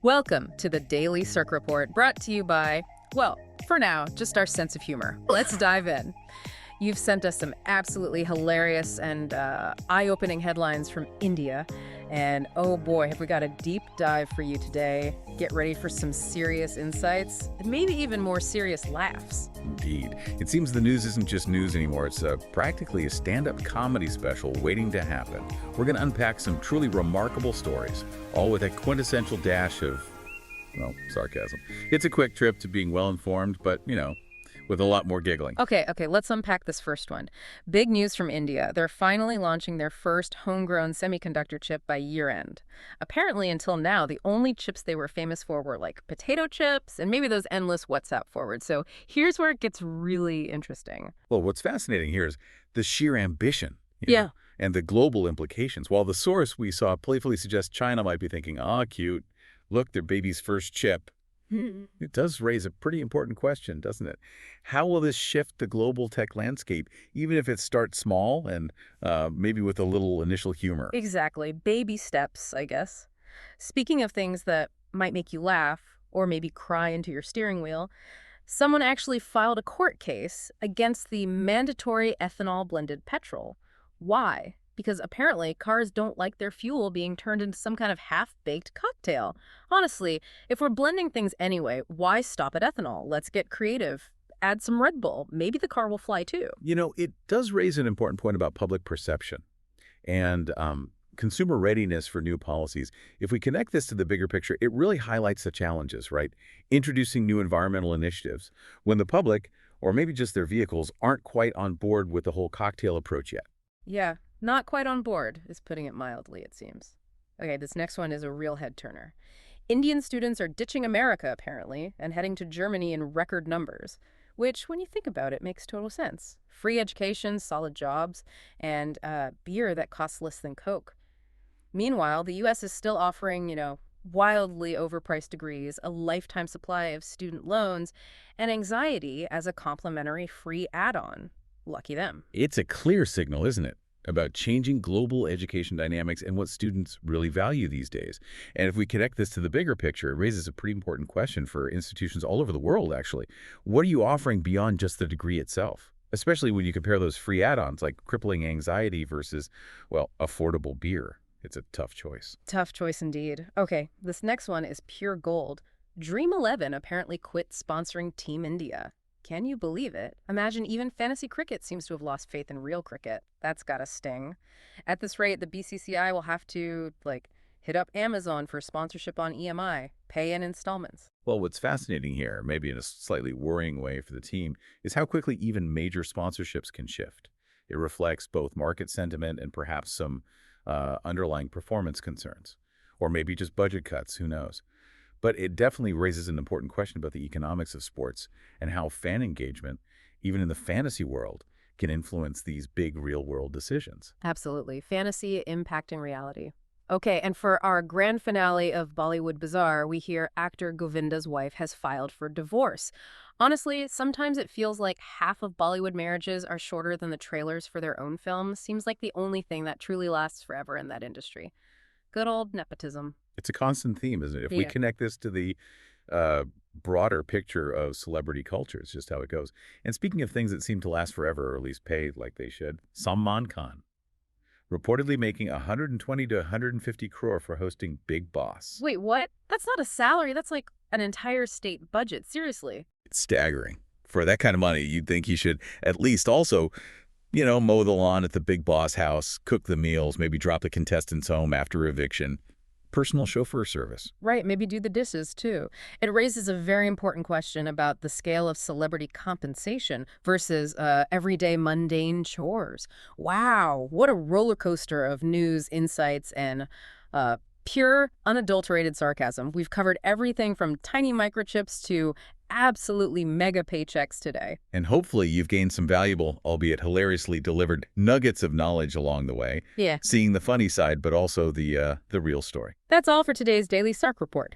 Welcome to the Daily SARC Report, brought to you by, well, for now, just our sense of humor. Let's dive in. You've sent us some absolutely hilarious and eye-opening headlines from India. And oh boy, have we got a deep dive for you today. Get ready for some serious insights and maybe even more serious laughs. Indeed. It seems the news isn't just news anymore. It's practically a stand-up comedy special waiting to happen. We're going to unpack some truly remarkable stories, all with a quintessential dash of, well, sarcasm. It's a quick trip to being well-informed, but, with a lot more giggling. Okay, let's unpack this first one. Big news from India. They're finally launching their first homegrown semiconductor chip by year-end. Apparently, until now, the only chips they were famous for were like potato chips and maybe those endless WhatsApp forwards. So here's where it gets really interesting. Well, what's fascinating here is the sheer ambition. Yeah. And the global implications. While the source we saw playfully suggests China might be thinking, cute, look, their baby's first chip. It does raise a pretty important question, doesn't it? How will this shift the global tech landscape, even if it starts small and maybe with a little initial humor? Exactly. Baby steps, I guess. Speaking of things that might make you laugh or maybe cry into your steering wheel, someone actually filed a court case against the mandatory ethanol-blended petrol. Why? Because apparently cars don't like their fuel being turned into some kind of half-baked cocktail. Honestly, if we're blending things anyway, why stop at ethanol? Let's get creative. Add some Red Bull. Maybe the car will fly too. It does raise an important point about public perception and consumer readiness for new policies. If we connect this to the bigger picture, it really highlights the challenges, right? Introducing new environmental initiatives when the public, or maybe just their vehicles, aren't quite on board with the whole cocktail approach yet. Yeah. Not quite on board, is putting it mildly, it seems. Okay, this next one is a real head-turner. Indian students are ditching America, apparently, and heading to Germany in record numbers, which, when you think about it, makes total sense. Free education, solid jobs, and beer that costs less than Coke. Meanwhile, the U.S. is still offering, wildly overpriced degrees, a lifetime supply of student loans, and anxiety as a complimentary free add-on. Lucky them. It's a clear signal, isn't it, about changing global education dynamics and what students really value these days. And if we connect this to the bigger picture, it raises a pretty important question for institutions all over the world, actually. What are you offering beyond just the degree itself? Especially when you compare those free add-ons like crippling anxiety versus, well, affordable beer. It's a tough choice. Tough choice indeed. Okay, this next one is pure gold. Dream 11 apparently quit sponsoring Team India. Can you believe it? Imagine even fantasy cricket seems to have lost faith in real cricket. That's gotta sting. At this rate, the BCCI will have to, hit up Amazon for sponsorship on EMI, pay in installments. Well, what's fascinating here, maybe in a slightly worrying way for the team, is how quickly even major sponsorships can shift. It reflects both market sentiment and perhaps some underlying performance concerns. Or maybe just budget cuts, who knows. But it definitely raises an important question about the economics of sports and how fan engagement, even in the fantasy world, can influence these big real-world decisions. Absolutely. Fantasy impacting reality. Okay, and for our grand finale of Bollywood Bazaar, we hear actor Govinda's wife has filed for divorce. Honestly, sometimes it feels like half of Bollywood marriages are shorter than the trailers for their own films. Seems like the only thing that truly lasts forever in that industry. Good old nepotism. It's a constant theme, isn't it? If we connect this to the broader picture of celebrity culture, it's just how it goes. And speaking of things that seem to last forever, or at least pay like they should, Salman Khan, reportedly making 120 to 150 crore for hosting Big Boss. Wait, what? That's not a salary. That's like an entire state budget. Seriously. It's staggering. For that kind of money, you'd think he should at least also mow the lawn at the Big Boss house, cook the meals, maybe drop the contestants home after eviction. Personal chauffeur service. Right, maybe do the dishes, too. It raises a very important question about the scale of celebrity compensation versus everyday mundane chores. Wow, what a roller coaster of news, insights, and pure, unadulterated sarcasm. We've covered everything from tiny microchips to absolutely mega paychecks today. And hopefully you've gained some valuable, albeit hilariously delivered, nuggets of knowledge along the way. Yeah. Seeing the funny side, but also the real story. That's all for today's Daily SARC Report.